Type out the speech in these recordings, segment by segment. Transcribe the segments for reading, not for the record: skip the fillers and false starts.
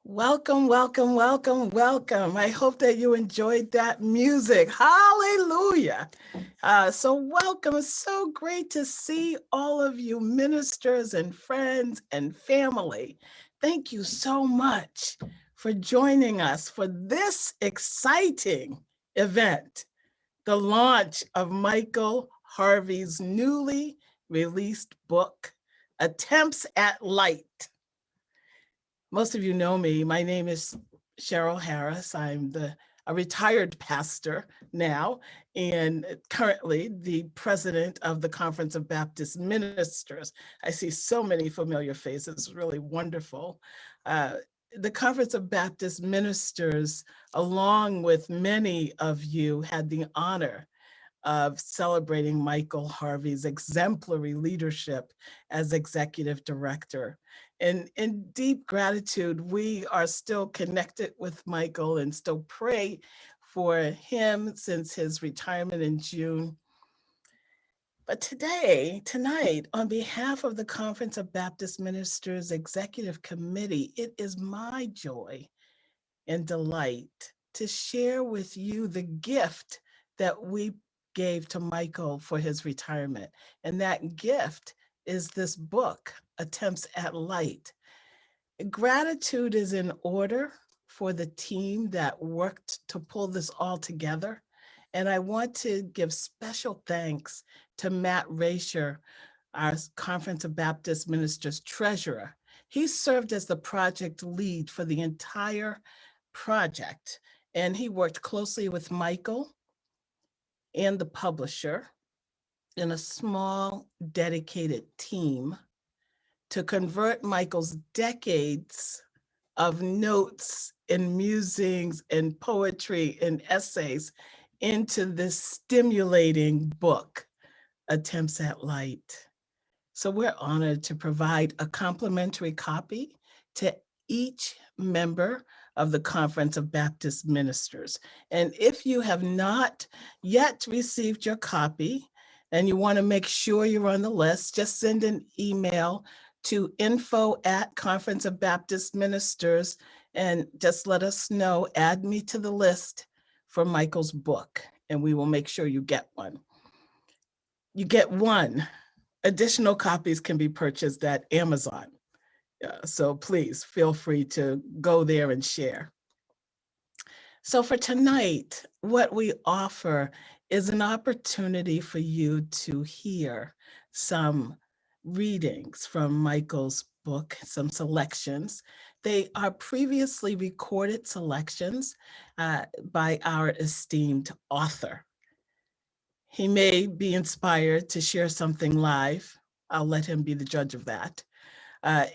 Welcome, welcome, welcome, welcome. I hope that you enjoyed that music. Hallelujah. So welcome. It's so great to see all of you ministers and friends and family. Thank you so much for joining us for this exciting event, the launch of Michael Harvey's newly released book, Attempts at Light. Most of you know me. My name is Cheryl Harris. I'm a retired pastor now, and currently the president of the Conference of Baptist Ministers. I see so many familiar faces, really wonderful. Uh, the Conference of Baptist Ministers, along with many of you, had the honor of celebrating Michael Harvey's exemplary leadership as executive director. And in deep gratitude, we are still connected with Michael and still pray for him since his retirement in June. But tonight, on behalf of the Conference of Baptist Ministers Executive Committee, it is my joy and delight to share with you the gift that we gave to Michael for his retirement. And that gift is this book, Attempts at Light. Gratitude is in order for the team that worked to pull this all together. And I want to give special thanks to Matt Rasher, our Conference of Baptist Ministers treasurer. He served as the project lead for the entire project, and he worked closely with Michael and the publisher in a small, dedicated team to convert Michael's decades of notes and musings and poetry and essays into this stimulating book, Attempts at Light. So we're honored to provide a complimentary copy to each member of the Conference of Baptist Ministers. And if you have not yet received your copy and you want to make sure you're on the list, just send an email to info@Conference of Baptist Ministers and just let us know, add me to the list for Michael's book, and we will make sure you get one. You get one. Additional copies can be purchased at Amazon. So please feel free to go there and share. So for tonight, what we offer is an opportunity for you to hear some readings from Michael's book, some selections. They are previously recorded selections by our esteemed author. He may be inspired to share something live. I'll let him be the judge of that.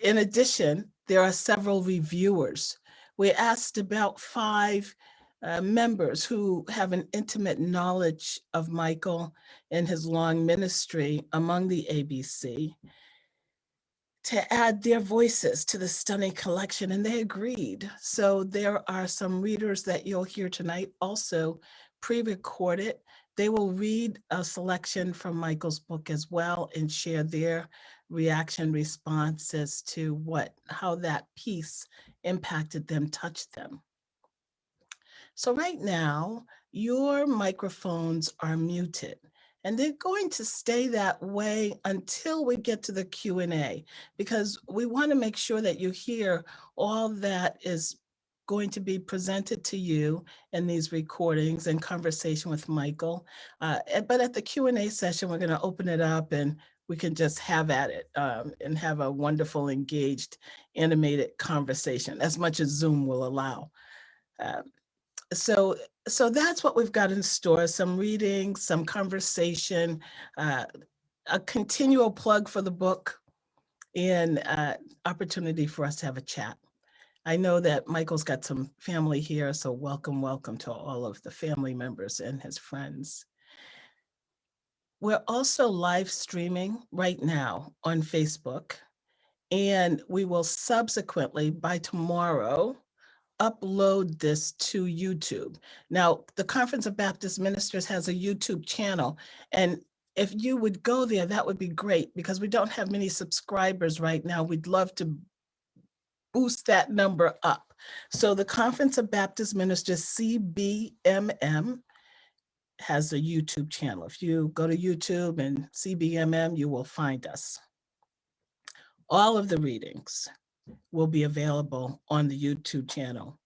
In addition, there are several reviewers. We asked about 5 members who have an intimate knowledge of Michael and his long ministry among the ABC to add their voices to the stunning collection, and they agreed. So there are some readers that you'll hear tonight also pre-recorded. They will read a selection from Michael's book as well and share their reaction responses to how that piece impacted them, touched them. So right now, your microphones are muted, and they're going to stay that way until we get to the Q&A, because we want to make sure that you hear all that is going to be presented to you in these recordings and conversation with Michael. But at the Q&A session, we're going to open it up and we can just have at it and have a wonderful, engaged, animated conversation, as much as Zoom will allow. So that's what we've got in store: some reading, some conversation, a continual plug for the book, and opportunity for us to have a chat. I know that Michael's got some family here, so welcome to all of the family members and his friends. We're also live streaming right now on Facebook, and we will subsequently, by tomorrow, upload this to YouTube. Now, the Conference of Baptist Ministers has a YouTube channel, and if you would go there, that would be great, because we don't have many subscribers right now. We'd love to boost that number up. So the Conference of Baptist Ministers, CBMM, has a YouTube channel. If you go to YouTube and CBMM, you will find us. All of the readings will be available on the YouTube channel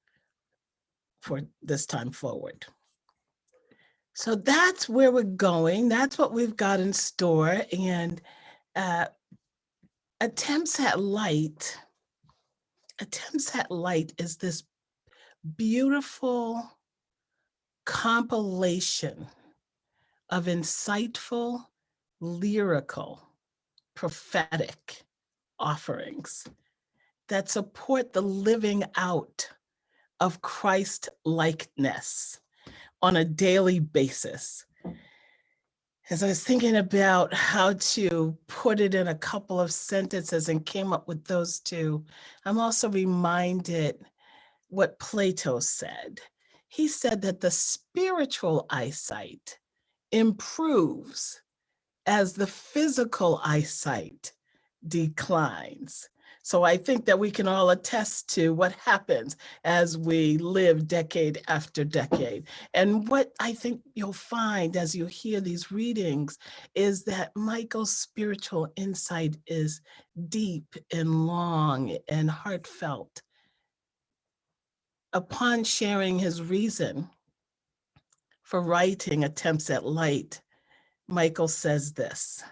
for this time forward. So that's where we're going. That's what we've got in store. And Attempts at Light is this beautiful compilation of insightful, lyrical, prophetic offerings that support the living out of Christ likeness on a daily basis. As I was thinking about how to put it in a couple of sentences and came up with those two, I'm also reminded what Plato said. He said that the spiritual eyesight improves as the physical eyesight declines. So I think that we can all attest to what happens as we live decade after decade. And what I think you'll find as you hear these readings is that Michael's spiritual insight is deep and long and heartfelt. Upon sharing his reason for writing Attempts at Light, Michael says this: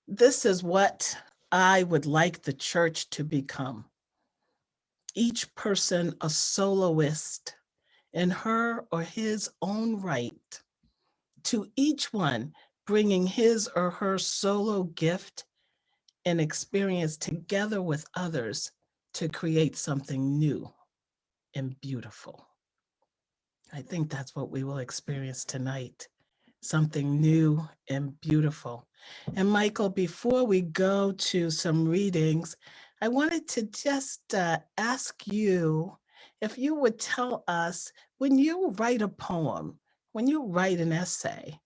"This is what I would like the church to become. Each person a soloist in her or his own right, to each one bringing his or her solo gift and experience together with others to create something new and beautiful." I think that's what we will experience tonight. Something new and beautiful. And Michael, before we go to some readings, I wanted to just ask you if you would tell us, when you write a poem, when you write an essay,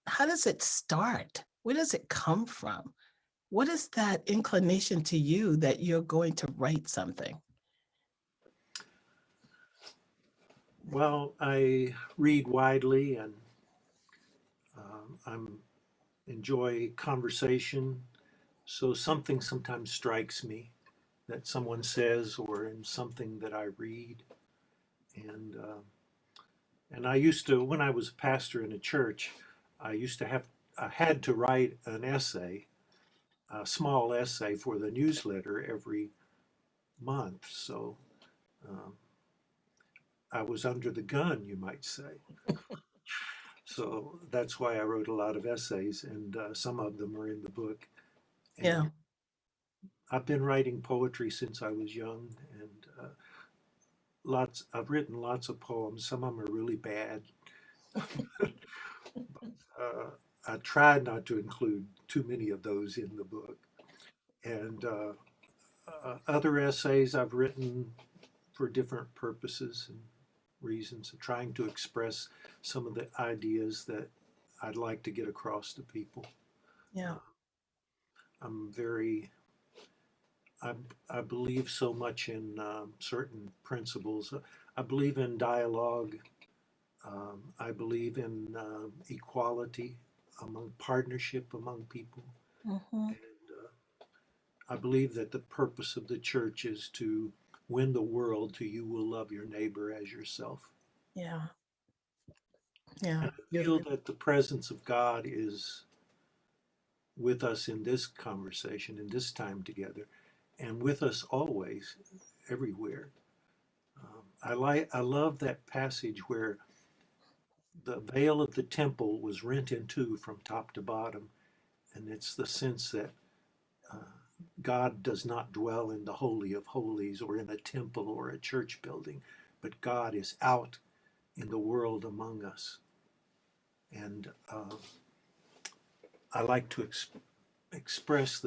how does it start? Where does it come from? What is that inclination to you that you're going to write something? Well, I read widely and I enjoy conversation. So something sometimes strikes me that someone says or in something that I read. And, uh, and I used to, when I was a pastor in a church, I had to write an essay, a small essay for the newsletter every month. So um, I was under the gun, you might say. So that's why I wrote a lot of essays, and some of them are in the book. Yeah. And I've been writing poetry since I was young, and I've written lots of poems. Some of them are really bad. uh, I tried not to include too many of those in the book. And other essays I've written for different purposes and reasons, of trying to express some of the ideas that I'd like to get across to people. Yeah. Uh, I'm very I, I believe so much in certain principles. I believe in dialogue. I believe in equality among partnership among people. Mm-hmm. And I believe that the purpose of the church is to win the world to you will love your neighbor as yourself. Yeah. Yeah. And I feel Beautiful. that the presence of God is with us in this conversation, in this time together, and with us always, everywhere. I love that passage where the veil of the temple was rent in two from top to bottom, and it's the sense that uh, God does not dwell in the holy of holies or in a temple or a church building, but God is out in the world among us, and I like to express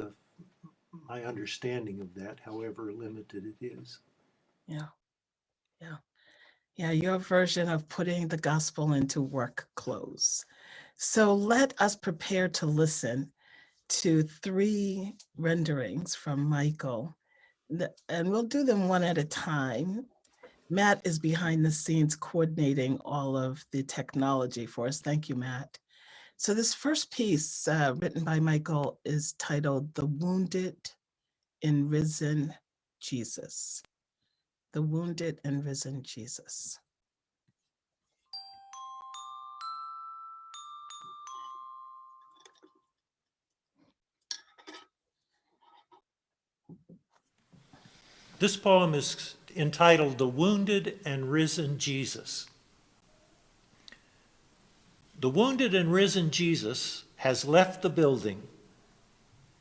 my understanding of that, however limited it is. Yeah. Yeah. Yeah. Your version of putting the gospel into work clothes. So let us prepare to listen to three renderings from Michael And we'll do them one at a time. Matt is behind the scenes coordinating all of the technology for us. Thank you, Matt. So this first piece written by Michael is titled The Wounded and Risen Jesus. The Wounded and Risen Jesus. This poem is entitled The Wounded and Risen Jesus. The wounded and risen Jesus has left the building.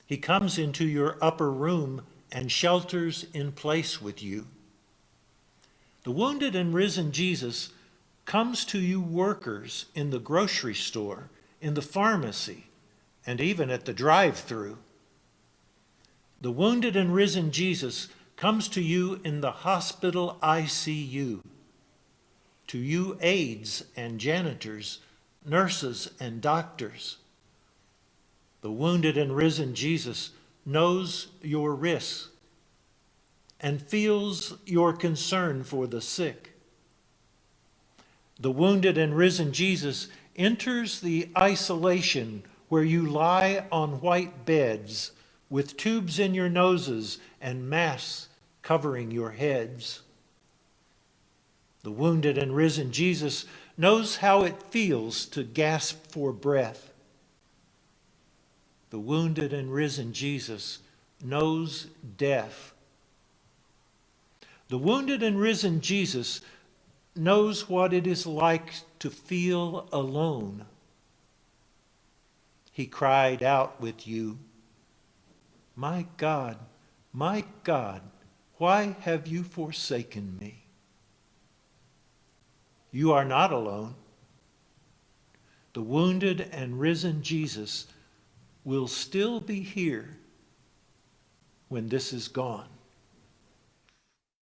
He comes into your upper room and shelters in place with you. The wounded and risen Jesus comes to you workers in the grocery store, in the pharmacy, and even at the drive-thru. The wounded and risen Jesus comes to you in the hospital ICU, to you aides and janitors, nurses and doctors. The wounded and risen Jesus knows your risks and feels your concern for the sick. The wounded and risen Jesus enters the isolation where you lie on white beds with tubes in your noses and masks covering your heads. The wounded and risen Jesus knows how it feels to gasp for breath. The wounded and risen Jesus knows death. The wounded and risen Jesus knows what it is like to feel alone. He cried out with you, my God, why have you forsaken me?" You are not alone. The wounded and risen Jesus will still be here when this is gone.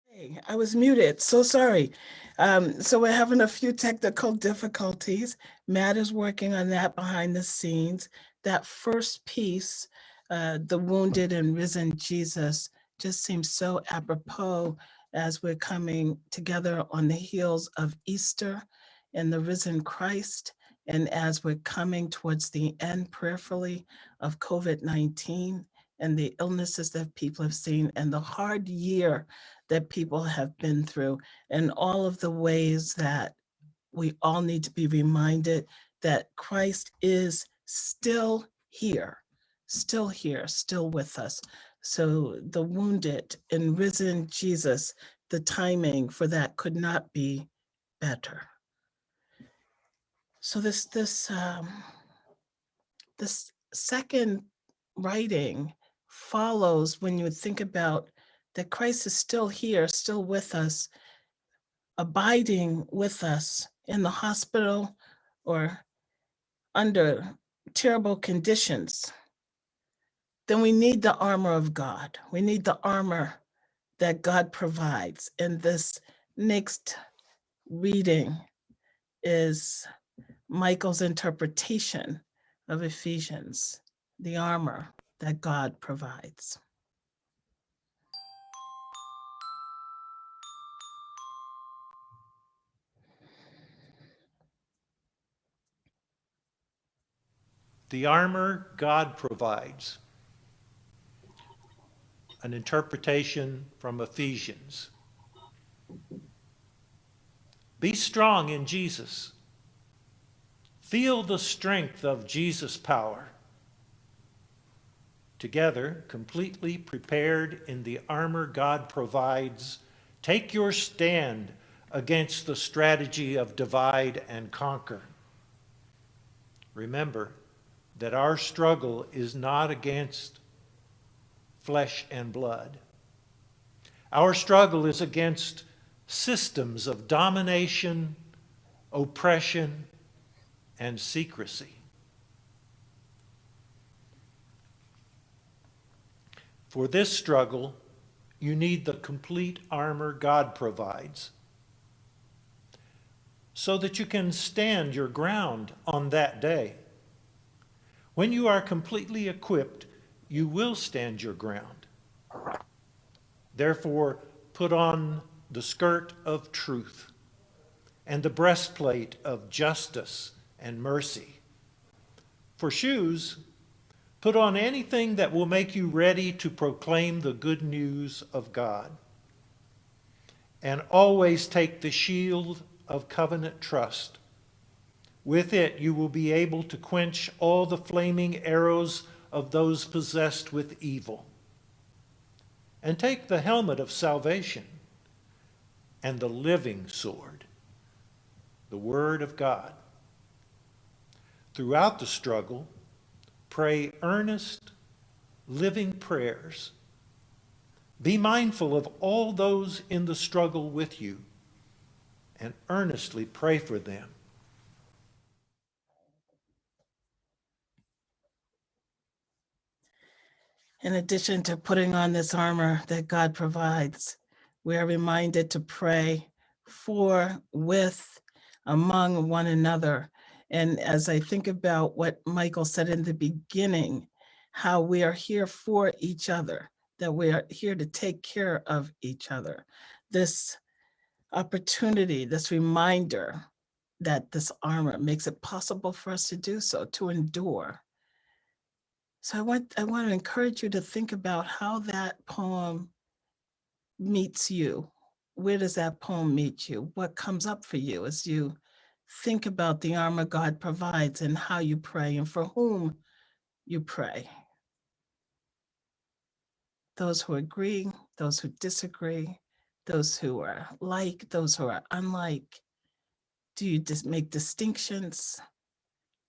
Hey, I was muted, so sorry. So we're having a few technical difficulties. Matt is working on that behind the scenes. That first piece, The Wounded and Risen Jesus, just seems so apropos as we're coming together on the heels of Easter and the risen Christ, and as we're coming towards the end prayerfully of COVID-19 and the illnesses that people have seen and the hard year that people have been through, and all of the ways that we all need to be reminded that Christ is still here, still with us. So the wounded and risen Jesus, the timing for that could not be better. So this second writing follows when you think about that Christ is still here, still with us, abiding with us in the hospital or under terrible conditions. Then we need the armor of God. We need the armor that God provides. And this next reading is Michael's interpretation of Ephesians, the armor that God provides. The armor God provides. An interpretation from Ephesians. Be strong in Jesus. Feel the strength of Jesus' power. Together, completely prepared in the armor God provides, take your stand against the strategy of divide and conquer. Remember that our struggle is not against flesh and blood. Our struggle is against systems of domination, oppression, and secrecy. For this struggle, you need the complete armor God provides, so that you can stand your ground on that day. When you are completely equipped, you will stand your ground. Therefore, put on the skirt of truth and the breastplate of justice and mercy. For shoes, put on anything that will make you ready to proclaim the good news of God. And always take the shield of covenant trust. With it, you will be able to quench all the flaming arrows of those possessed with evil. And take the helmet of salvation and the living sword, the Word of God. Throughout the struggle, pray earnest, living prayers. Be mindful of all those in the struggle with you and earnestly pray for them. In addition to putting on this armor that God provides, we are reminded to pray for, with, among one another. And as I think about what Michael said in the beginning, how we are here for each other, that we are here to take care of each other. This opportunity, this reminder that this armor makes it possible for us to do so, to endure. So I want to encourage you to think about how that poem meets you. Where does that poem meet you? What comes up for you as you think about the armor God provides and how you pray and for whom you pray? Those who agree, those who disagree, those who are like, those who are unlike. Do you just make distinctions?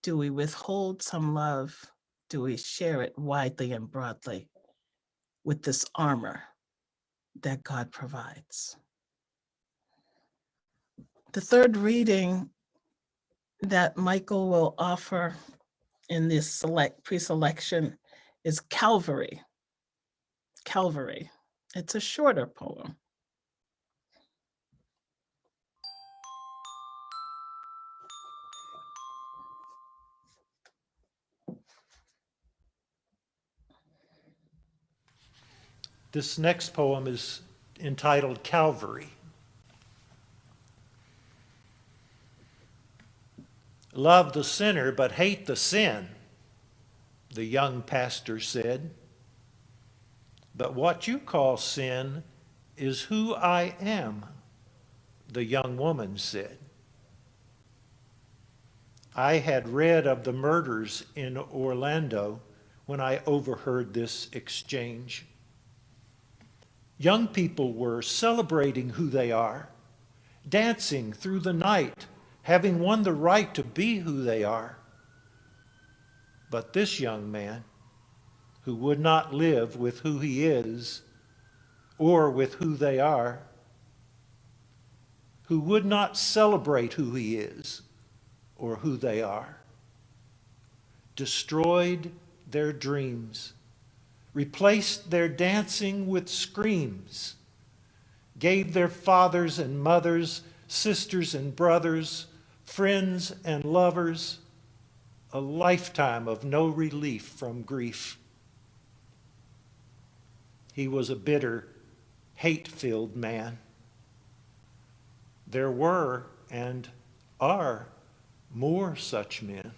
Do we withhold some love? Do we share it widely and broadly with this armor that God provides? The third reading that Michael will offer in this pre-selection is Calvary. Calvary. It's a shorter poem. This next poem is entitled Calvary. Love the sinner, but hate the sin, the young pastor said. But what you call sin is who I am, the young woman said. I had read of the murders in Orlando when I overheard this exchange. Young people were celebrating who they are, dancing through the night, having won the right to be who they are. But this young man, who would not live with who he is or with who they are, who would not celebrate who he is or who they are, destroyed their dreams, replaced their dancing with screams, gave their fathers and mothers, sisters and brothers, friends and lovers a lifetime of no relief from grief. He was a bitter, hate-filled man. There were and are more such men,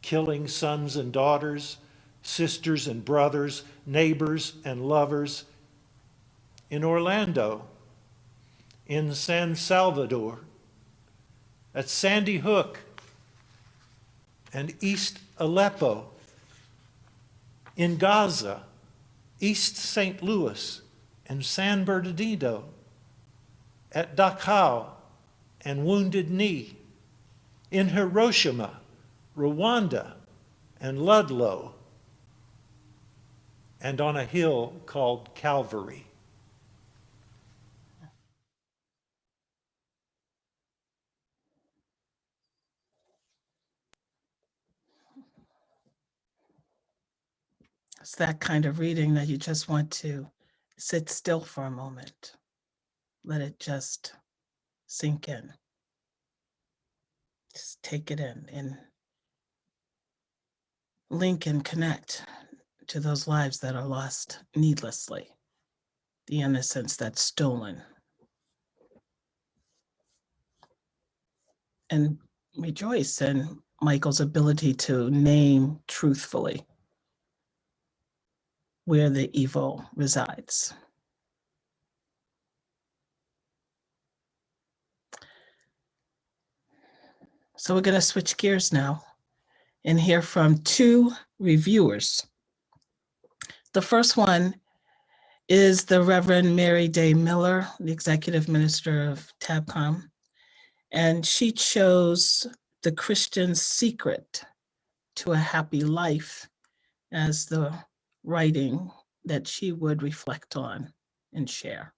killing sons and daughters, sisters and brothers, neighbors and lovers in Orlando, in San Salvador, at Sandy Hook and East Aleppo, in Gaza, East St. Louis and San Bernardino, at Dachau and Wounded Knee, in Hiroshima, Rwanda, and Ludlow, and on a hill called Calvary. It's that kind of reading that you just want to sit still for a moment. Let it just sink in. Just take it in and link and connect to those lives that are lost needlessly the innocence that's stolen. And rejoice in Michael's ability to name truthfully where the evil resides. So we're going to switch gears now and hear from two reviewers. The first one is the Reverend Mary Day Miller, the Executive Minister of TABCOM, and she chose The Christian's Secret to a Happy Life as the writing that she would reflect on and share.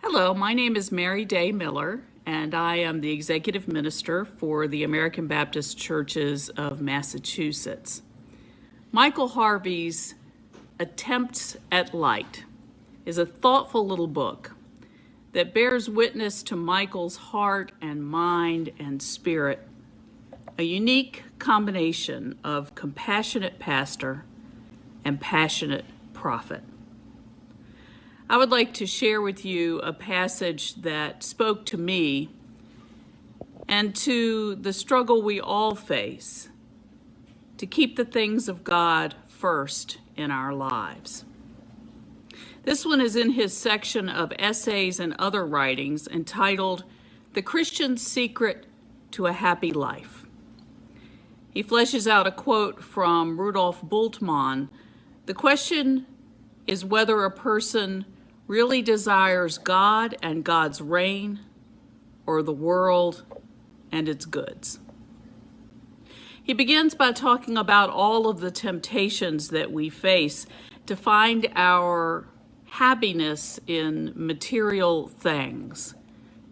Hello, my name is Mary Day Miller, and I am the Executive Minister for the American Baptist Churches of Massachusetts. Michael Harvey's Attempts at Light is a thoughtful little book that bears witness to Michael's heart and mind and spirit, a unique combination of compassionate pastor and passionate prophet. I would like to share with you a passage that spoke to me and to the struggle we all face to keep the things of God first in our lives. This one is in his section of essays and other writings entitled The Christian's Secret to a Happy Life. He fleshes out a quote from Rudolf Bultmann. The question is whether a person really desires God and God's reign, or the world and its goods. He begins by talking about all of the temptations that we face to find our happiness in material things,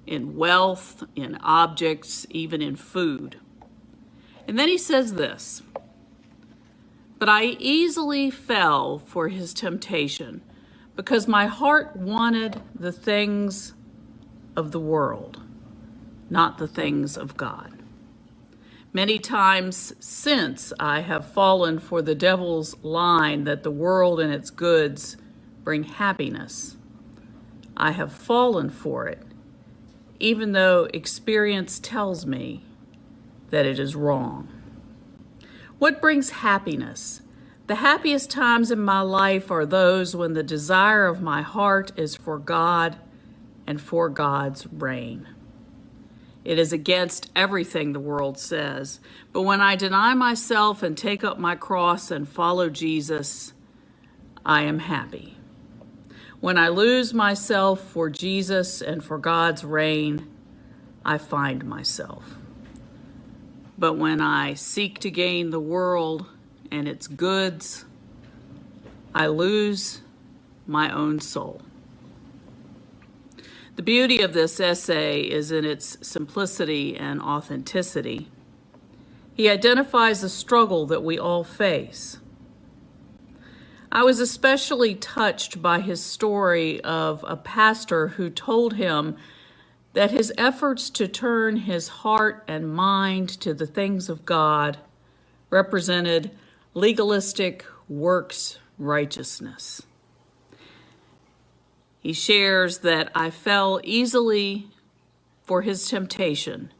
in wealth, in objects, even in food. And then he says this, "But I easily fell for his temptation, because my heart wanted the things of the world, not the things of God. Many times since I have fallen for the devil's line that the world and its goods bring happiness. I have fallen for it, even though experience tells me that it is wrong. What brings happiness? The happiest times in my life are those when the desire of my heart is for God and for God's reign. It is against everything the world says, but when I deny myself and take up my cross and follow Jesus, I am happy. When I lose myself for Jesus and for God's reign, I find myself. But when I seek to gain the world and its goods, I lose my own soul." The beauty of this essay is in its simplicity and authenticity. He identifies a struggle that we all face. I was especially touched by his story of a pastor who told him that his efforts to turn his heart and mind to the things of God represented legalistic works righteousness. He shares that I fell easily for his temptation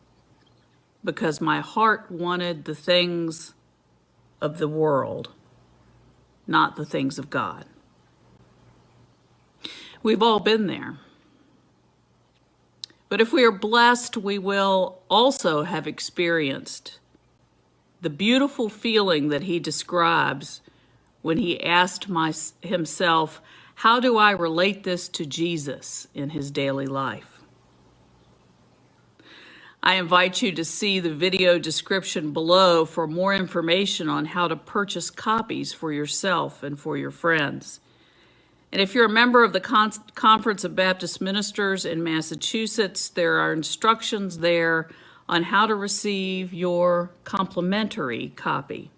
because my heart wanted the things of the world, not the things of God. We've all been there. But if we are blessed, we will also have experienced the beautiful feeling that he describes when he asked himself, how do I relate this to Jesus in his daily life? I invite you to see the video description below for more information on how to purchase copies for yourself and for your friends. And if you're a member of the Conference of Baptist Ministers in Massachusetts, there are instructions there on how to receive your complimentary copy.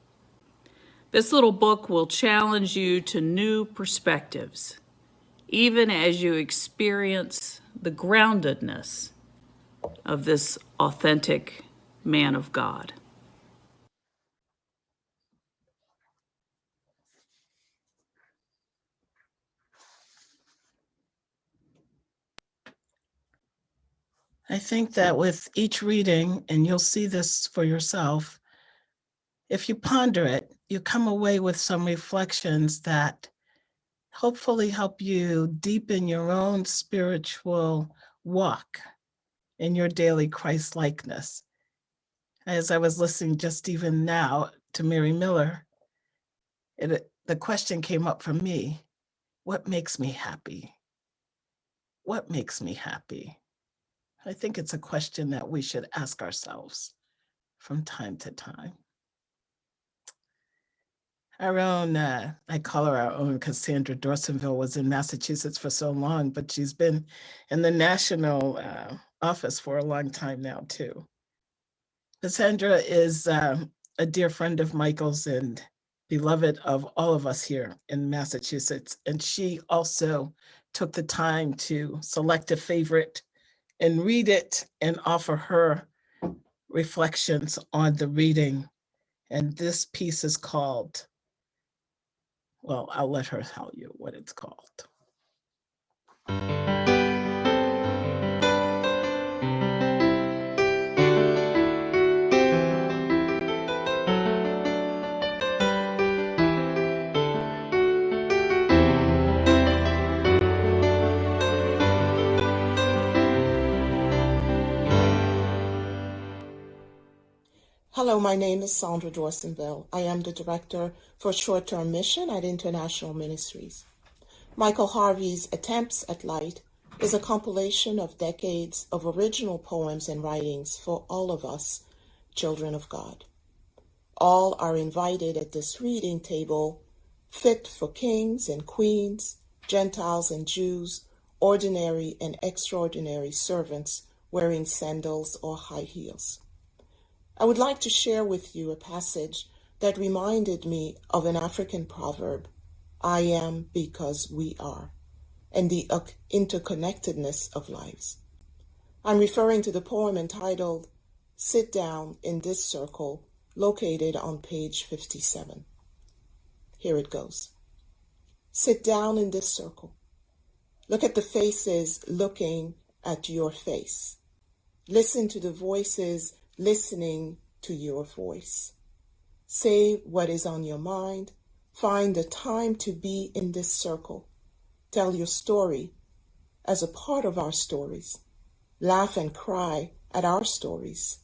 This little book will challenge you to new perspectives, even as you experience the groundedness of this authentic man of God. I think that with each reading, and you'll see this for yourself, if you ponder it, you come away with some reflections that hopefully help you deepen your own spiritual walk in your daily Christ-likeness. As I was listening just even now to Mary Miller, the question came up for me, what makes me happy? What makes me happy? I think it's a question that we should ask ourselves from time to time. Our own, I call her our own, Cassandra Dawsonville was in Massachusetts for so long, but she's been in the national office for a long time now too. Cassandra is a dear friend of Michael's and beloved of all of us here in Massachusetts. And she also took the time to select a favorite and read it and offer her reflections on the reading. And this piece is called, well, I'll let her tell you what it's called. Hello, my name is Cassandra Dawsonville. I am the Director for Short-Term Mission at International Ministries. Michael Harvey's Attempts at Light is a compilation of decades of original poems and writings for all of us, children of God. All are invited at this reading table, fit for kings and queens, Gentiles and Jews, ordinary and extraordinary servants wearing sandals or high heels. I would like to share with you a passage that reminded me of an African proverb, I am because we are, and the interconnectedness of lives. I'm referring to the poem entitled, Sit Down in This Circle, located on page 57. Here it goes. Sit down in this circle. Look at the faces looking at your face. Listen to the voices listening to your voice. Say what is on your mind. Find the time to be in this circle. Tell your story as a part of our stories. Laugh and cry at our stories.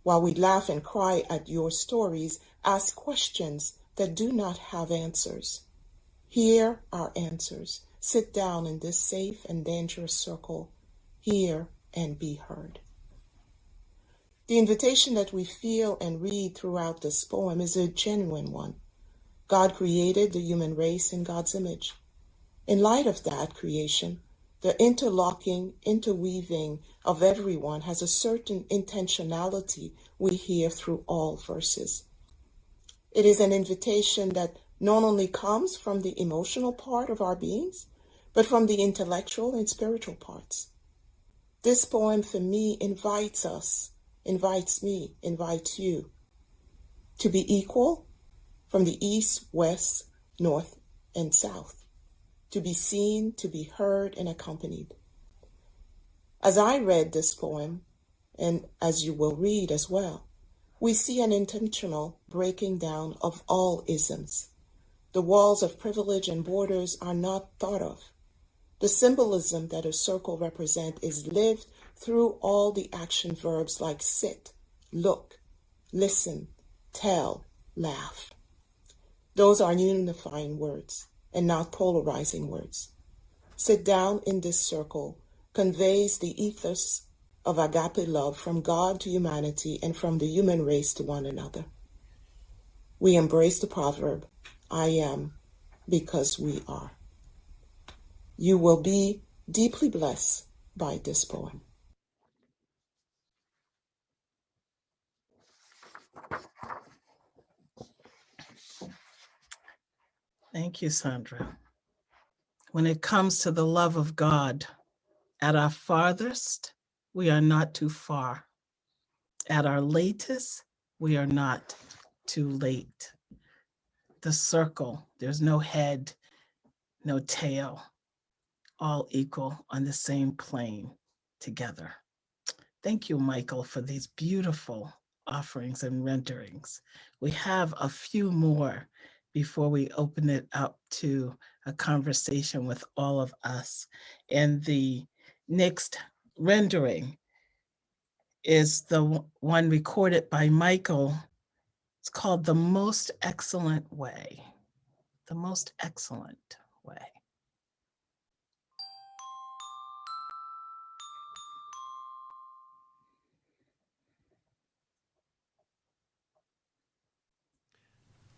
While we laugh and cry at your stories, ask questions that do not have answers. Hear our answers. Sit down in this safe and dangerous circle. Hear and be heard. The invitation that we feel and read throughout this poem is a genuine one. God created the human race in God's image. In light of that creation, the interlocking, interweaving of everyone has a certain intentionality we hear through all verses. It is an invitation that not only comes from the emotional part of our beings, but from the intellectual and spiritual parts. This poem for me invites us, invites me, invites you to be equal from the east, west, north, and south, to be seen, to be heard, and accompanied. As I read this poem, and as you will read as well, we see an intentional breaking down of all isms. The walls of privilege and borders are not thought of. The symbolism that a circle represents is lived through all the action verbs like sit, look, listen, tell, laugh. Those are unifying words and not polarizing words. Sit down in this circle conveys the ethos of agape love from God to humanity and from the human race to one another. We embrace the proverb, I am because we are. You will be deeply blessed by this poem. Thank you, Sandra. When it comes to the love of God, at our farthest, we are not too far. At our latest, we are not too late. The circle, there's no head, no tail, all equal on the same plane together. Thank you, Michael, for these beautiful offerings and renderings. We have a few more before we open it up to a conversation with all of us. And the next rendering is the one recorded by Michael. It's called The Most Excellent Way. The Most Excellent Way.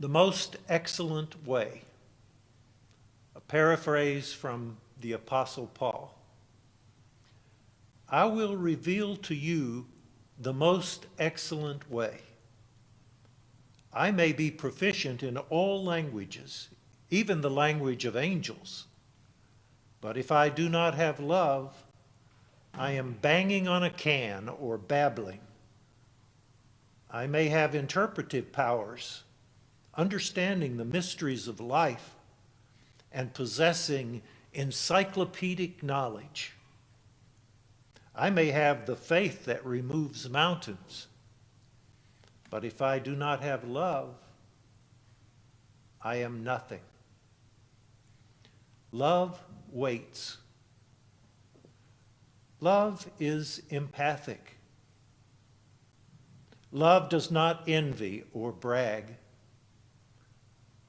The most excellent way. A paraphrase from the Apostle Paul. I will reveal to you the most excellent way. I may be proficient in all languages, even the language of angels. But if I do not have love, I am banging on a can or babbling. I may have interpretive powers, understanding the mysteries of life, and possessing encyclopedic knowledge. I may have the faith that removes mountains, but if I do not have love, I am nothing. Love waits. Love is empathic. Love does not envy or brag.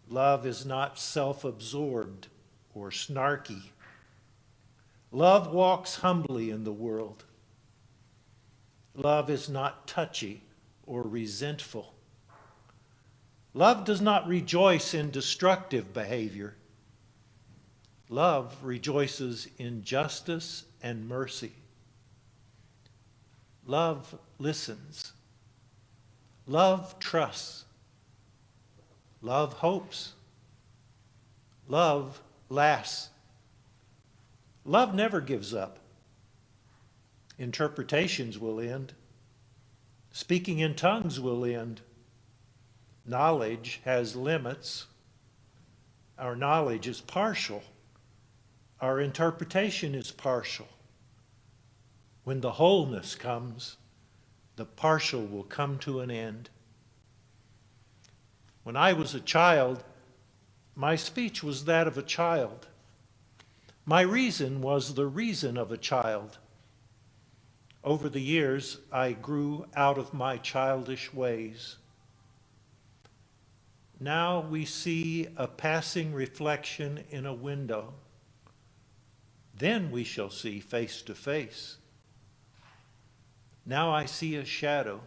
Love is not self-absorbed or snarky. Love walks humbly in the world. Love is not touchy or resentful. Love does not rejoice in destructive behavior. Love rejoices in justice and mercy. Love listens. Love trusts. Love hopes. Love lasts. Love never gives up. Interpretations will end. Speaking in tongues will end. Knowledge has limits. Our knowledge is partial. Our interpretation is partial. When the wholeness comes, the partial will come to an end. When I was a child, my speech was that of a child. My reason was the reason of a child. Over the years, I grew out of my childish ways. Now we see a passing reflection in a window. Then we shall see face to face. Now I see a shadow.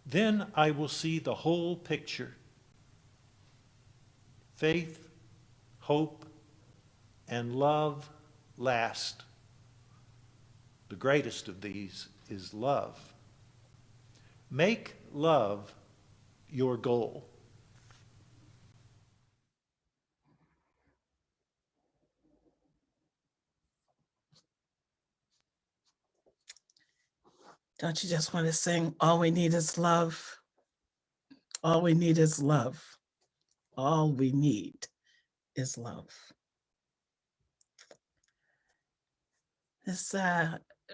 Then I will see the whole picture. Faith, hope, and love last. The greatest of these is love. Make love your goal. Don't you just want to sing, all we need is love? All we need is love. All we need is love. This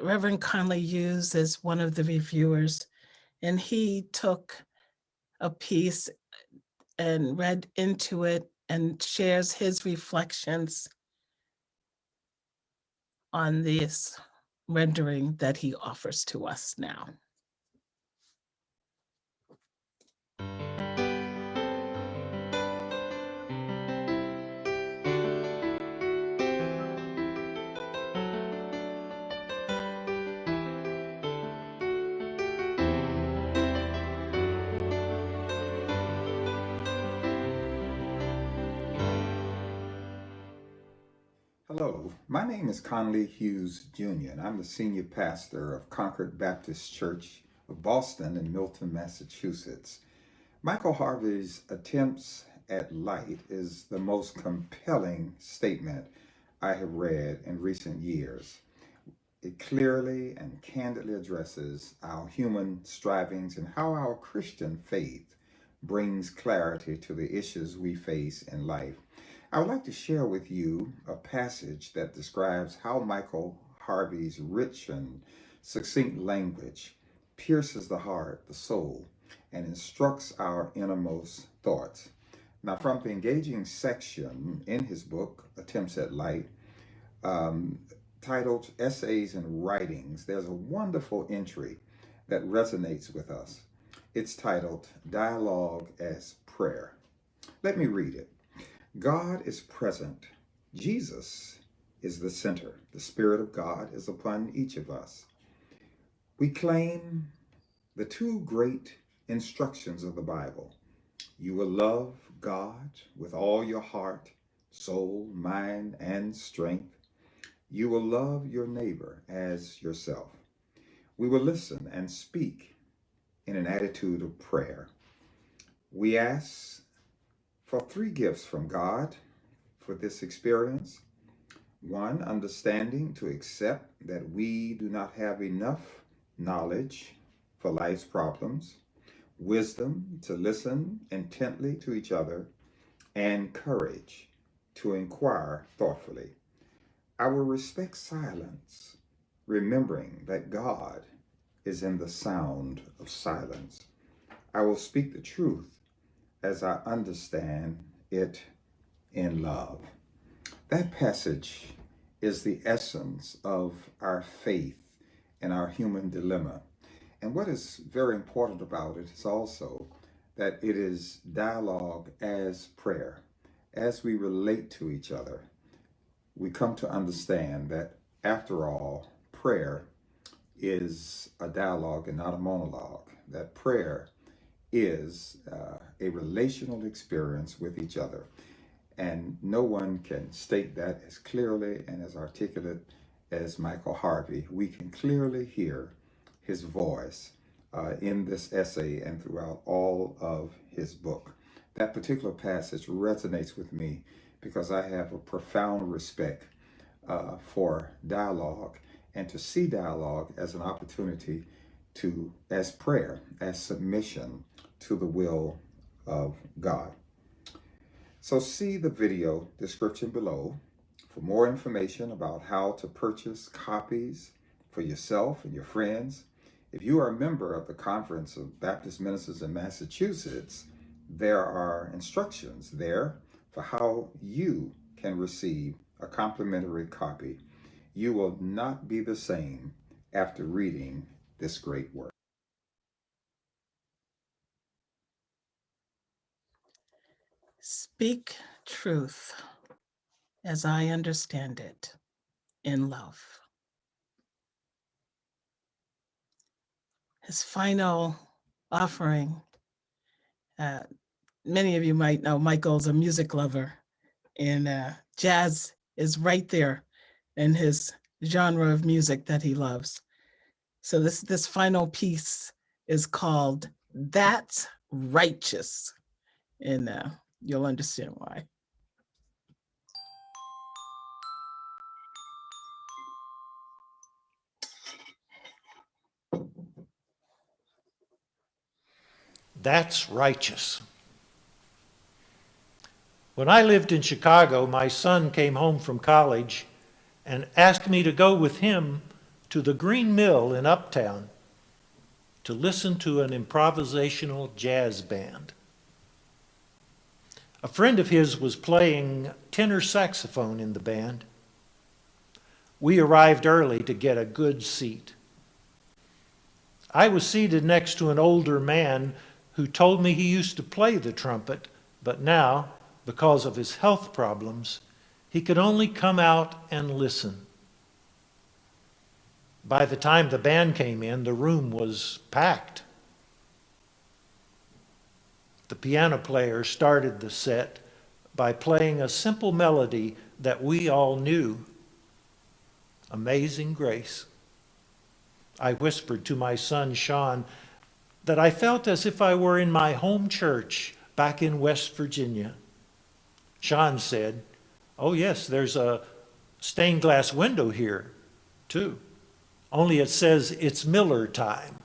Reverend Hughes is one of the reviewers, and he took a piece and read into it and shares his reflections on this rendering that he offers to us now. Hello, my name is Conley Hughes Jr., and I'm the senior pastor of Concord Baptist Church of Boston and Milton, Massachusetts. Michael Harvey's attempts at Light is the most compelling statement I have read in recent years. It clearly and candidly addresses our human strivings and how our Christian faith brings clarity to the issues we face in life. I would like to share with you a passage that describes how Michael Harvey's rich and succinct language pierces the heart, the soul, and instructs our innermost thoughts. Now, from the engaging section in his book, Attempts at Light, um, titled Essays and Writings, there's a wonderful entry that resonates with us. It's titled Dialogue as Prayer. Let me read it. God is present. Jesus is the center. The Spirit of God is upon each of us. We claim the two great instructions of the Bible. You will love God with all your heart, soul, mind, and strength. You will love your neighbor as yourself. We will listen and speak in an attitude of prayer. We ask for three gifts from God for this experience. One, understanding to accept that we do not have enough knowledge for life's problems. Wisdom to listen intently to each other. And courage to inquire thoughtfully. I will respect silence, remembering that God is in the sound of silence. I will speak the truth as I understand it in love. That passage is the essence of our faith and our human dilemma. And what is very important about it is also that it is dialogue as prayer. As we relate to each other, we come to understand that, after all, prayer is a dialogue and not a monologue. That prayer is a relational experience with each other. And no one can state that as clearly and as articulate as Michael Harvey. We can clearly hear his voice in this essay and throughout all of his book. That particular passage resonates with me because I have a profound respect for dialogue, and to see dialogue as an opportunity to, as prayer, as submission to the will of God. So see the video description below for more information about how to purchase copies for yourself and your friends. If you are a member of the Conference of Baptist Ministers in Massachusetts, there are instructions there for how you can receive a complimentary copy. You will not be the same after reading this great work. Speak truth as I understand it in love. His final offering, many of you might know Michael's a music lover, and jazz is right there in his genre of music that he loves. So this final piece is called That's Righteous, and you'll understand why. That's righteous. When I lived in Chicago, my son came home from college and asked me to go with him to the Green Mill in Uptown to listen to an improvisational jazz band. A friend of his was playing tenor saxophone in the band. We arrived early to get a good seat. I was seated next to an older man who told me he used to play the trumpet, but now, because of his health problems, he could only come out and listen. By the time the band came in, the room was packed. The piano player started the set by playing a simple melody that we all knew, Amazing Grace. I whispered to my son, Sean, that I felt as if I were in my home church back in West Virginia. Sean said, "Oh yes, there's a stained glass window here too. Only it says it's Miller time."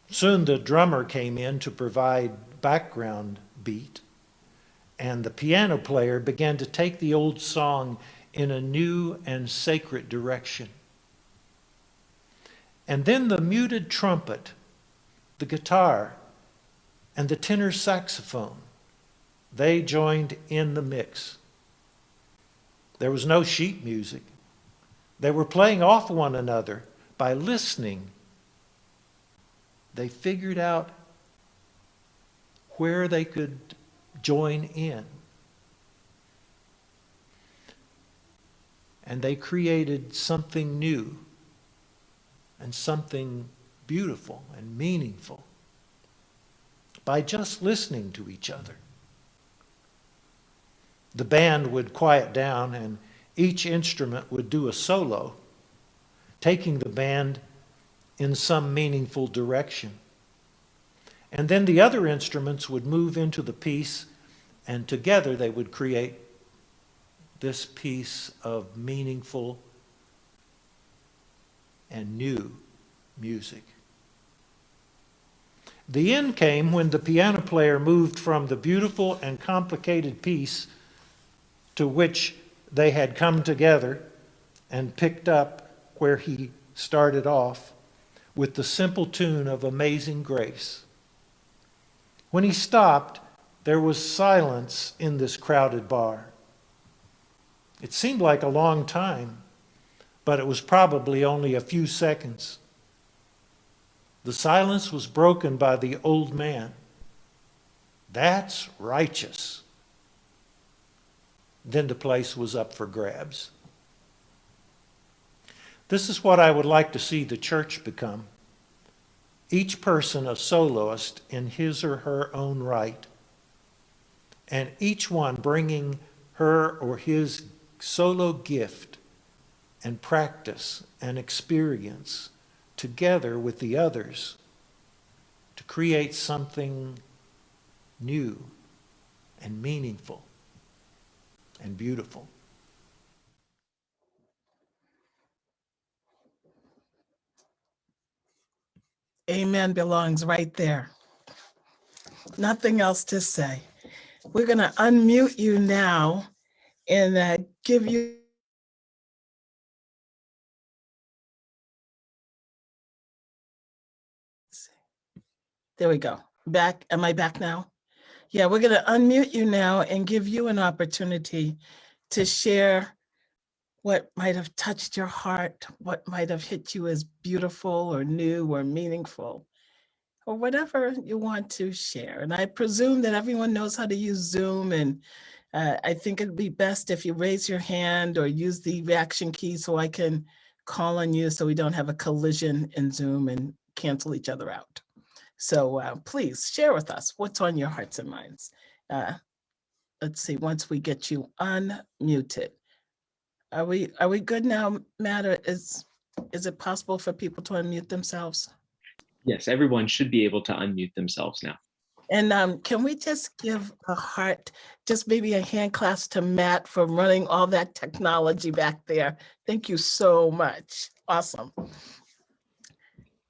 Soon the drummer came in to provide background beat, and the piano player began to take the old song in a new and sacred direction. And then the muted trumpet, the guitar, and the tenor saxophone, they joined in the mix. There was no sheet music. They were playing off one another by listening. They figured out where they could join in. And they created something new and something beautiful and meaningful by just listening to each other. The band would quiet down and each instrument would do a solo, taking the band in some meaningful direction. And then the other instruments would move into the piece, and together they would create this piece of meaningful and new music. The end came when the piano player moved from the beautiful and complicated piece to which they had come together and picked up where he started off with the simple tune of Amazing Grace. When he stopped, there was silence in this crowded bar. It seemed like a long time, but it was probably only a few seconds. The silence was broken by the old man. "That's righteous." Then the place was up for grabs. This is what I would like to see the church become. Each person a soloist in his or her own right, and each one bringing her or his solo gift and practice and experience together with the others to create something new and meaningful and beautiful. Amen belongs right there. Nothing else to say. We're going to unmute you now and give you. There we go. Back. Am I back now? Yeah, we're going to unmute you now and give you an opportunity to share what might have touched your heart, what might have hit you as beautiful or new or meaningful, or whatever you want to share. And I presume that everyone knows how to use Zoom, and I think it'd be best if you raise your hand or use the reaction key so I can call on you so we don't have a collision in Zoom and cancel each other out. So please share with us what's on your hearts and minds. Let's see, once we get you unmuted. Are we good now, Matt? Or is it possible for people to unmute themselves? Yes, everyone should be able to unmute themselves now. And can we just give a heart, just maybe a hand clasp to Matt for running all that technology back there. Thank you so much. Awesome.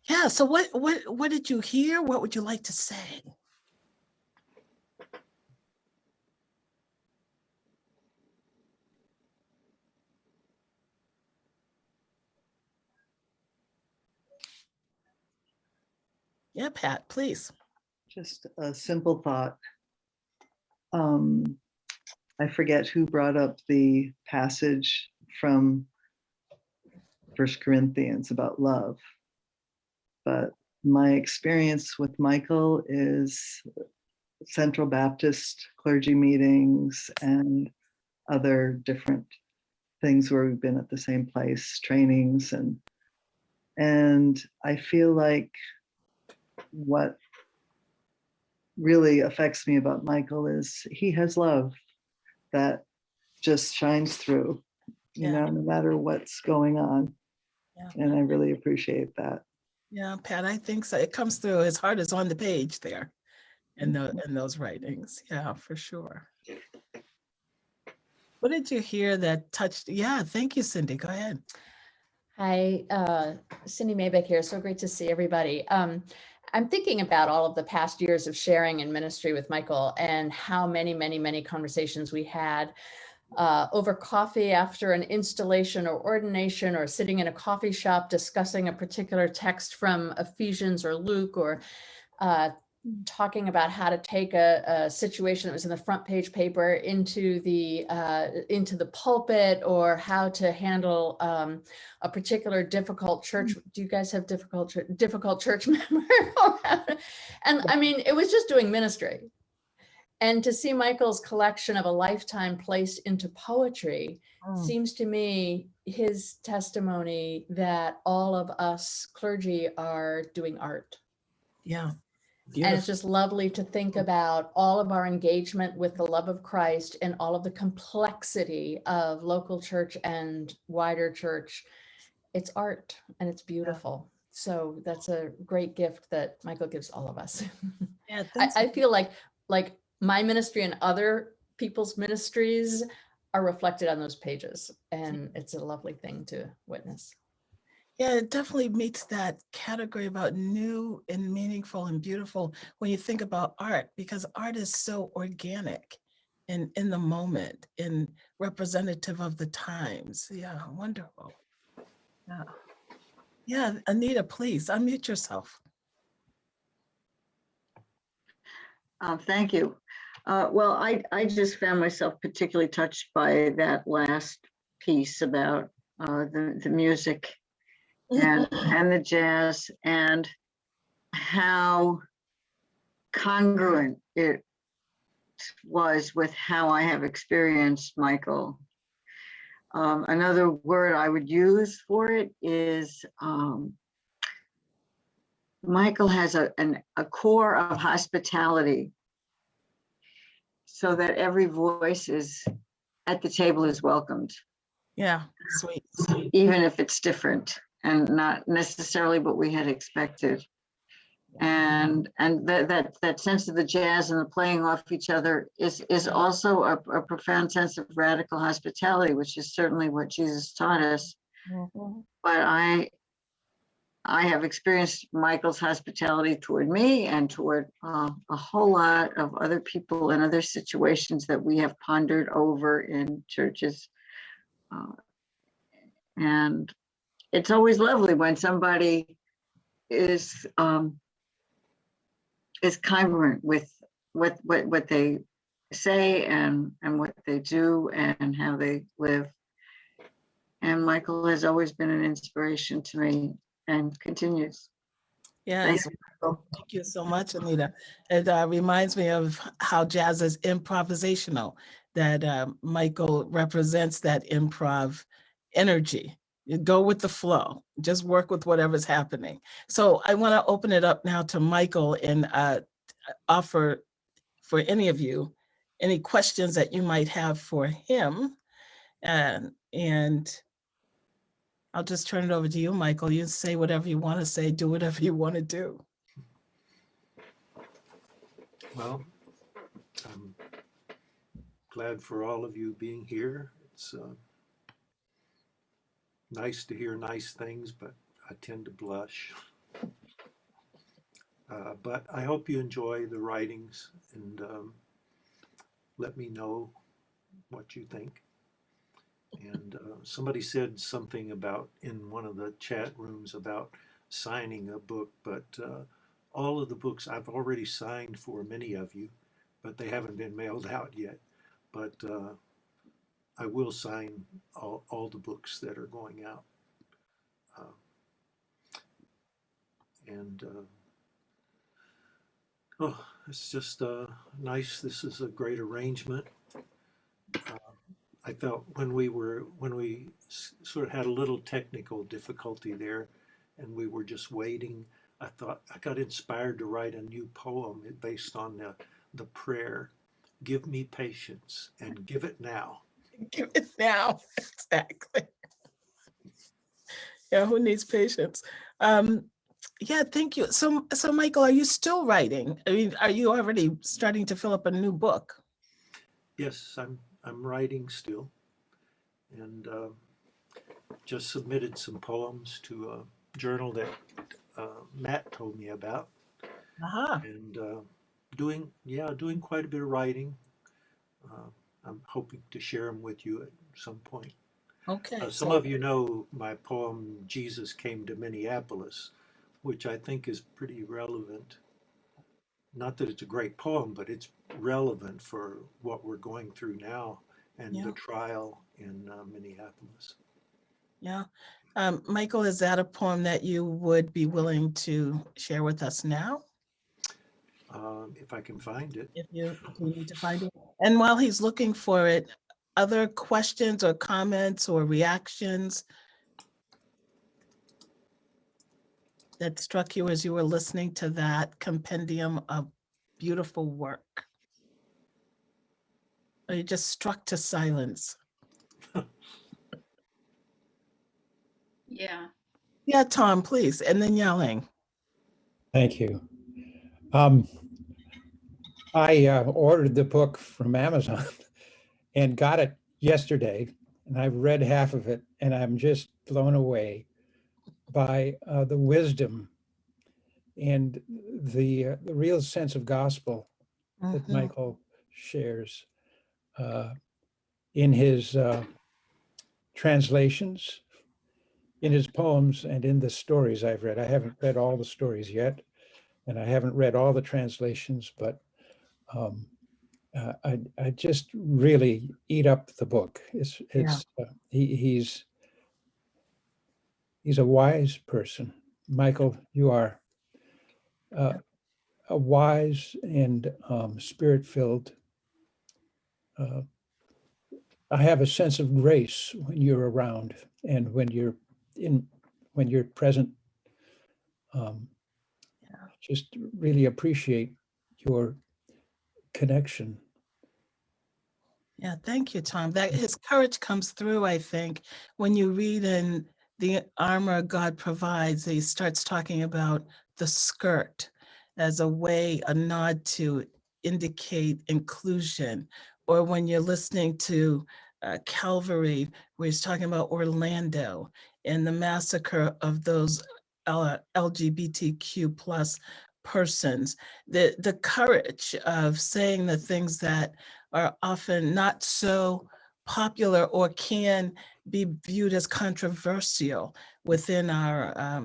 Yeah, so what did you hear? What would you like to say? Yeah, Pat, please. Just a simple thought. I forget who brought up the passage from 1 Corinthians about love, but my experience with Michael is Central Baptist clergy meetings and other different things where we've been at the same place, trainings, and I feel like what really affects me about Michael is he has love that just shines through, you know, no matter what's going on. Yeah. And I really appreciate that. Yeah, Pat, I think so. It comes through. His heart is on the page there. in those writings. Yeah, for sure. What did you hear that touched? Yeah, thank you, Cindy. Go ahead. Hi, Cindy Maybeck here. So great to see everybody. I'm thinking about all of the past years of sharing in ministry with Michael and how many conversations we had over coffee after an installation or ordination, or sitting in a coffee shop discussing a particular text from Ephesians or Luke, or talking about how to take a situation that was in the front page paper into the pulpit, or how to handle a particular difficult church. Do you guys have difficult church member? And I mean, it was just doing ministry. And to see Michael's collection of a lifetime placed into poetry seems to me his testimony that all of us clergy are doing art. Yeah. Beautiful. And it's just lovely to think about all of our engagement with the love of Christ and all of the complexity of local church and wider church. It's art and it's beautiful. So that's a great gift that Michael gives all of us. Yeah, I feel like my ministry and other people's ministries are reflected on those pages, and it's a lovely thing to witness. Yeah, it definitely meets that category about new and meaningful and beautiful when you think about art, because art is so organic and in the moment and representative of the times. Yeah, wonderful. Yeah. Yeah, Anita, please unmute yourself. Thank you. Well, I just found myself particularly touched by that last piece about the music and the jazz, and how congruent it was with how I have experienced Michael. Another word I would use for it is Michael has a core of hospitality, so that every voice is at the table is welcomed. Yeah, sweet. Even if it's different and not necessarily what we had expected. And that sense of the jazz and the playing off each other is also a profound sense of radical hospitality, which is certainly what Jesus taught us. Mm-hmm. But I have experienced Michael's hospitality toward me and toward a whole lot of other people and other situations that we have pondered over in churches. And it's always lovely when somebody is congruent with what they say and what they do and how they live. And Michael has always been an inspiration to me and continues. Yes, thank you so much, Anita. It reminds me of how jazz is improvisational, that Michael represents that improv energy. You go with the flow, just work with whatever's happening. So I want to open it up now to Michael and offer for any of you any questions that you might have for him. And I'll just turn it over to you, Michael. You say whatever you want to say, do whatever you want to do. Well, I'm glad for all of you being here. It's nice to hear nice things, but I tend to blush. But I hope you enjoy the writings, and let me know what you think. And somebody said something about in one of the chat rooms about signing a book, but all of the books I've already signed for many of you, but they haven't been mailed out yet. But I will sign all the books that are going out. Oh, it's just nice. This is a great arrangement. I felt when we sort of had a little technical difficulty there and we were just waiting, I thought I got inspired to write a new poem based on the prayer, give me patience and give it now. Give it now, exactly. Yeah, who needs patience? Yeah, thank you. So Michael, are you still writing? I mean, are you already starting to fill up a new book? Yes, I'm writing still, and just submitted some poems to a journal that Matt told me about, Uh-huh. and doing quite a bit of writing. Uh, I'm hoping to share them with you at some point. Okay. Some So of you know my poem "Jesus Came to Minneapolis," which I think is pretty relevant. Not that it's a great poem, but it's relevant for what we're going through now and the yeah, trial in Minneapolis. yeah. Michael, is that a poem that you would be willing to share with us now? If I can find it. If you need to find it. And while he's looking for it, other questions or comments or reactions that struck you as you were listening to that compendium of beautiful work? Or you just struck to silence? Yeah. Yeah, Tom, please. And then yelling. Thank you. I ordered the book from Amazon and got it yesterday, and I've read half of it, and I'm just blown away by the wisdom and the real sense of gospel that Mhm. Michael shares in his translations, in his poems, and in the stories I've read. I haven't read all the stories yet, and I haven't read all the translations, but I just really eat up the book. He's a wise person. Michael, you are a wise and spirit-filled. I have a sense of grace when you're around and when you're present. Just really appreciate your connection. Yeah, thank you, Tom. That his courage comes through, I think, when you read in The Armor God Provides, he starts talking about the skirt as a way, a nod to indicate inclusion. Or when you're listening to Calvary, where he's talking about Orlando and the massacre of those LGBTQ plus persons, the courage of saying the things that are often not so popular or can be viewed as controversial within our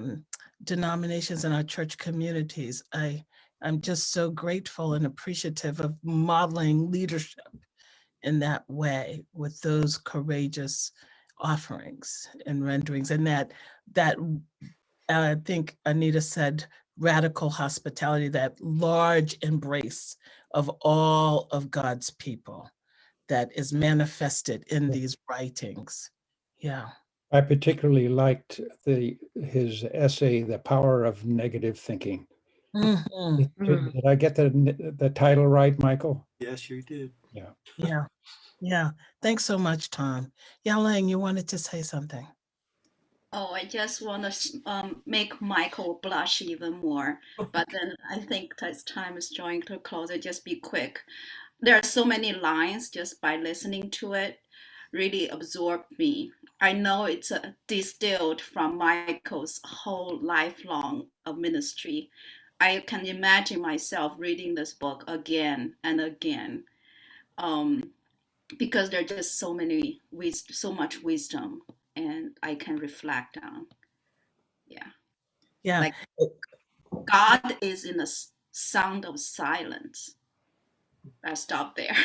denominations and our church communities. I'm just so grateful and appreciative of modeling leadership in that way with those courageous offerings and renderings, and that I think Anita said radical hospitality, that large embrace of all of God's people that is manifested in these writings. Yeah. I particularly liked his essay, "The Power of Negative Thinking." Mhm. Did I get the title right, Michael? Yes, you did. Yeah. Yeah. Yeah. Thanks so much, Tom. Yao Lang, you wanted to say something. Oh, I just want to make Michael blush even more. But then I think as time is drawing to a close, I just be quick. There are so many lines just by listening to it, really absorbed me. I know it's distilled from Michael's whole lifelong of ministry. I can imagine myself reading this book again and again, because there are just so much wisdom, and I can reflect on. Yeah. Yeah. Like God is in the sound of silence. I stop there.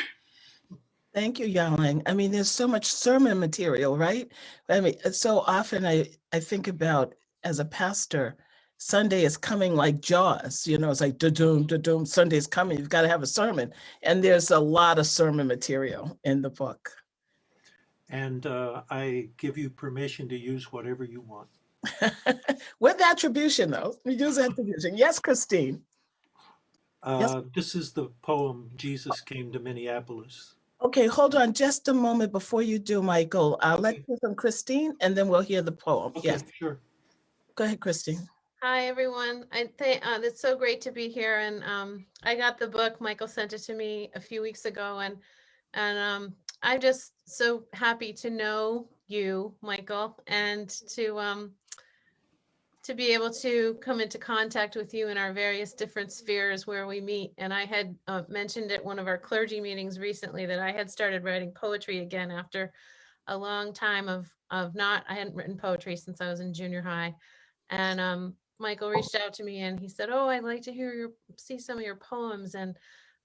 Thank you, Yao Lang. I mean, there's so much sermon material, right? I mean, so often I think about, as a pastor, Sunday is coming like Jaws. It's like da-doom, da-doom, Sunday's coming. You've got to have a sermon. And there's a lot of sermon material in the book. And I give you permission to use whatever you want. With attribution, though. We use attribution. Yes, Christine. Yes. This is the poem, "Jesus Came to Minneapolis." Okay, hold on just a moment before you do, Michael. Let's hear from Christine, and then we'll hear the poem. Okay, Yes, sure. go ahead, Christine. Hi, everyone. I think it's so great to be here. And I got the book. Michael sent it to me a few weeks ago, and I'm just so happy to know you, Michael, and to be able to come into contact with you in our various different spheres where we meet. And I had mentioned at one of our clergy meetings recently that I had started writing poetry again after a long time of not. I hadn't written poetry since I was in junior high. And Michael reached out to me and he said, "Oh, I'd like to see some of your poems." And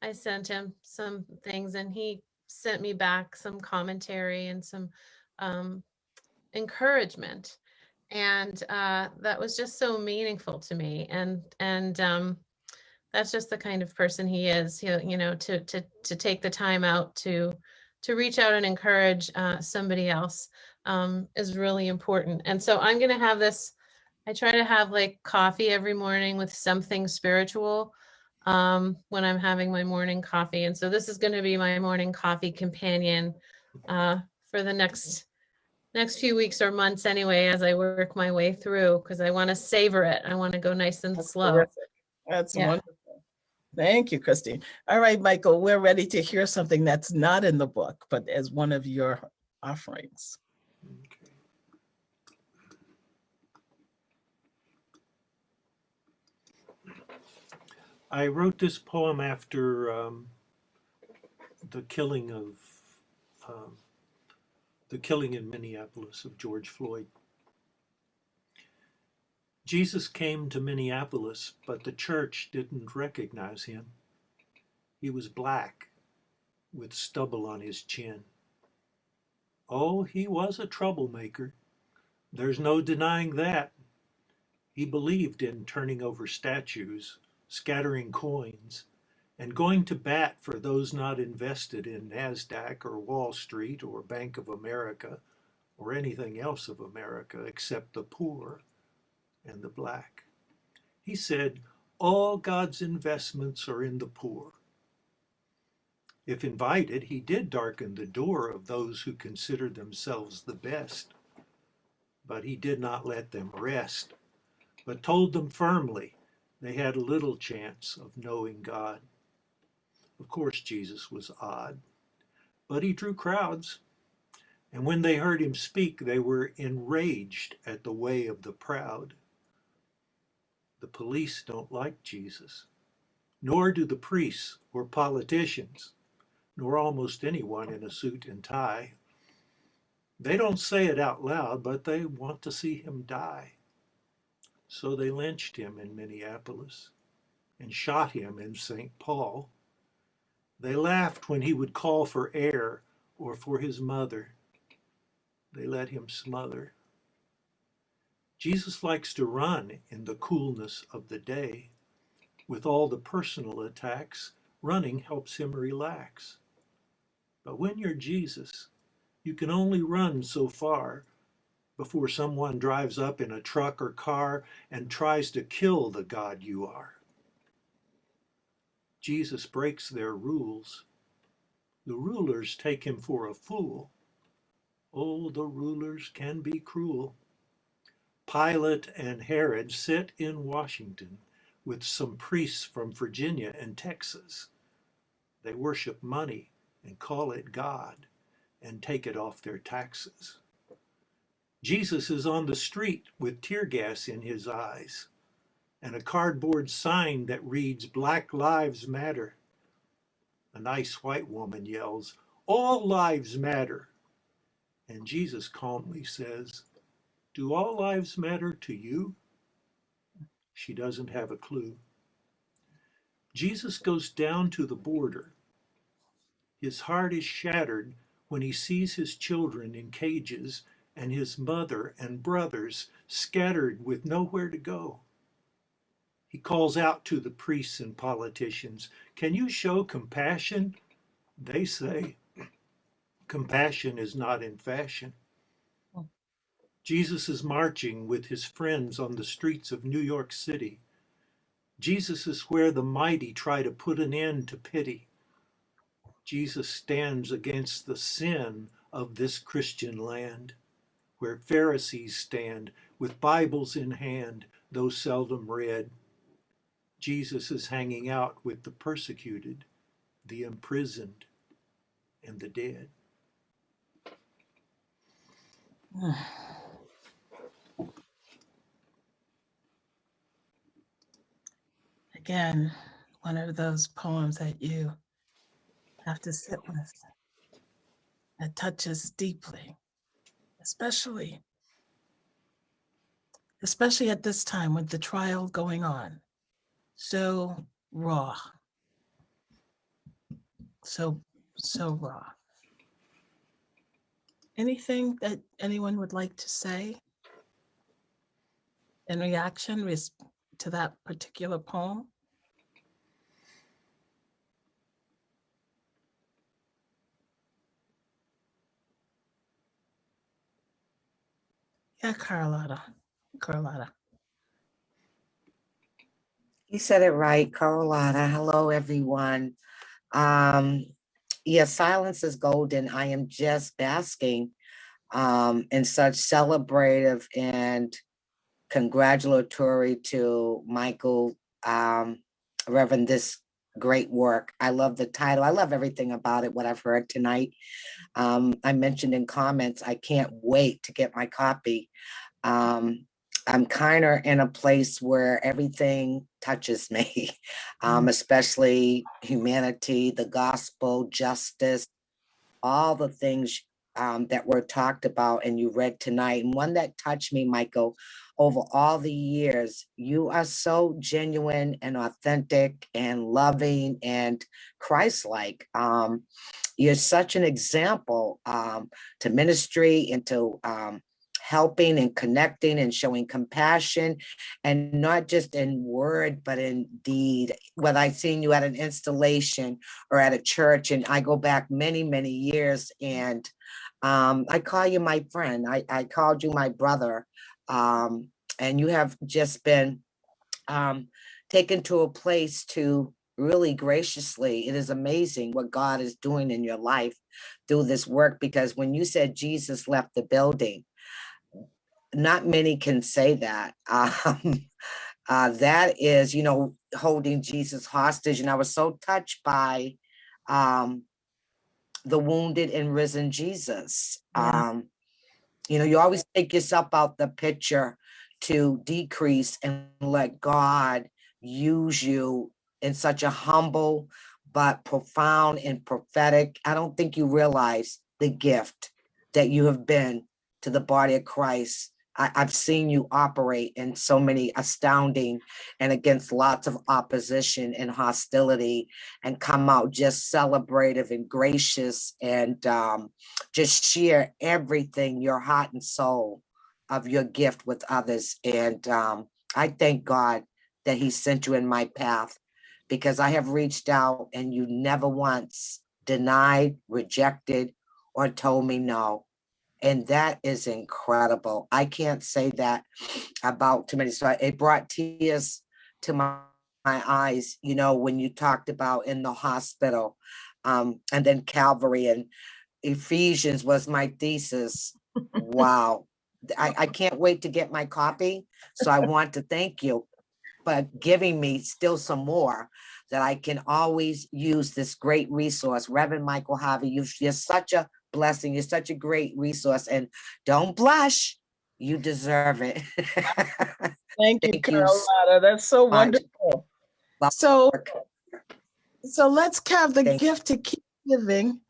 I sent him some things, and he sent me back some commentary and some um, encouragement. And that was just so meaningful to me. And that's just the kind of person he is. To take the time out to reach out and encourage somebody else is really important. And so I'm going to have this. I try to have like coffee every morning with something spiritual when I'm having my morning coffee. And so this is going to be my morning coffee companion for the next few weeks or months anyway, as I work my way through, because I want to savor it. I want to go nice and That's slow. terrific. That's Yeah. wonderful. Thank you, Christine. All right, Michael, we're ready to hear something that's not in the book, but as one of your offerings. Okay. I wrote this poem after the killing in Minneapolis of George Floyd. Jesus came to Minneapolis, but the church didn't recognize him. He was black, with stubble on his chin. Oh, he was a troublemaker. There's no denying that. He believed in turning over statues, scattering coins, and going to bat for those not invested in NASDAQ or Wall Street or Bank of America or anything else of America except the poor and the black. He said, all God's investments are in the poor. If invited, he did darken the door of those who considered themselves the best, but he did not let them rest, but told them firmly they had little chance of knowing God. Of course, Jesus was odd, but he drew crowds, and when they heard him speak, they were enraged at the way of the proud. The police don't like Jesus, nor do the priests or politicians, nor almost anyone in a suit and tie. They don't say it out loud, but they want to see him die. So they lynched him in Minneapolis and shot him in St. Paul. They laughed when he would call for air or for his mother. They let him smother. Jesus likes to run in the coolness of the day. With all the personal attacks, running helps him relax. But when you're Jesus, you can only run so far before someone drives up in a truck or car and tries to kill the God you are. Jesus breaks their rules. The rulers take him for a fool. Oh, the rulers can be cruel. Pilate and Herod sit in Washington with some priests from Virginia and Texas. They worship money and call it God and take it off their taxes. Jesus is on the street with tear gas in his eyes and a cardboard sign that reads, Black Lives Matter. A nice white woman yells, all lives matter. And Jesus calmly says, do all lives matter to you? She doesn't have a clue. Jesus goes down to the border. His heart is shattered when he sees his children in cages and his mother and brothers scattered with nowhere to go. He calls out to the priests and politicians, can you show compassion? They say, compassion is not in fashion. Jesus is marching with his friends on the streets of New York City. Jesus is where the mighty try to put an end to pity. Jesus stands against the sin of this Christian land, where Pharisees stand with Bibles in hand, though seldom read. Jesus is hanging out with the persecuted, the imprisoned, and the dead. Again, one of those poems that you have to sit with, that touches deeply, especially at this time with the trial going on. So raw, so raw. Anything that anyone would like to say in reaction to that particular poem? Yeah, Carlotta. You said it right, Carlotta. Hello, everyone. Yeah, silence is golden. I am just basking in such celebrative and congratulatory to Michael, Reverend, this great work. I love the title. I love everything about it, what I've heard tonight. I mentioned in comments, I can't wait to get my copy. I'm kind of in a place where everything touches me, especially humanity, the gospel, justice, all the things that were talked about and you read tonight. And one that touched me, Michael, over all the years, you are so genuine and authentic and loving and Christ-like. You're such an example to ministry and to helping and connecting and showing compassion, and not just in word, but in deed. Whether I've seen you at an installation or at a church, and I go back many, many years, and I call you my friend. I called you my brother, and you have just been taken to a place to really graciously. It is amazing what God is doing in your life through this work, because when you said Jesus left the building, not many can say that. That is, holding Jesus hostage. And I was so touched by the wounded and risen Jesus. Yeah. You always take yourself out the picture to decrease and let God use you in such a humble but profound and prophetic. I don't think you realize the gift that you have been to the body of Christ. I've seen you operate in so many astounding and against lots of opposition and hostility, and come out just celebrative and gracious, and just share everything, your heart and soul of your gift with others. And I thank God that he sent you in my path, because I have reached out and you never once denied, rejected, or told me no. And that is incredible. I can't say that about too many. So it brought tears to my eyes, when you talked about in the hospital, and then Calvary, and Ephesians was my thesis. Wow. I can't wait to get my copy. So I want to thank you for giving me still some more, that I can always use this great resource. Reverend Michael Harvey, you're such a blessing. You're such a great resource, and don't blush. You deserve it. Thank you, Carlotta. That's so wonderful. So let's have the gift to keep giving.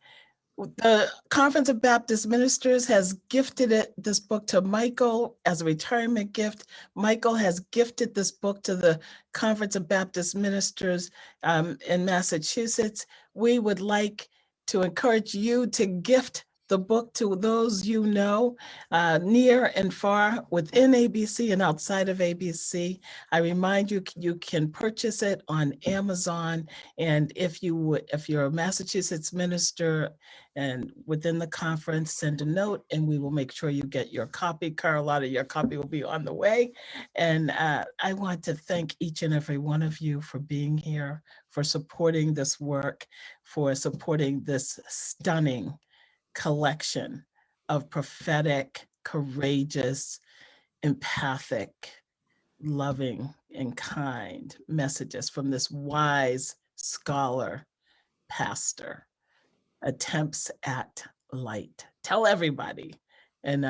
The Conference of Baptist Ministers has gifted this book to Michael as a retirement gift. Michael has gifted this book to the Conference of Baptist Ministers in Massachusetts. We would like to encourage you to gift the book to those near and far within ABC and outside of ABC. I remind you, you can purchase it on Amazon. And if you're a Massachusetts minister and within the conference, send a note and we will make sure you get your copy. Carlotta, your copy will be on the way. And I want to thank each and every one of you for being here, for supporting this work, for supporting this stunning collection of prophetic courageous, empathic, loving, and kind messages from this wise scholar, pastor. Attempts at Light. Tell everybody. And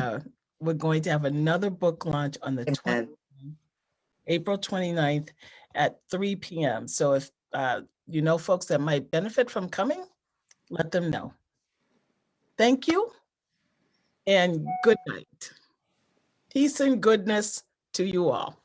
we're going to have another book launch on the April 29th at 3 p.m. So if you know folks that might benefit from coming, let them know. Thank you and good night. Peace and goodness to you all.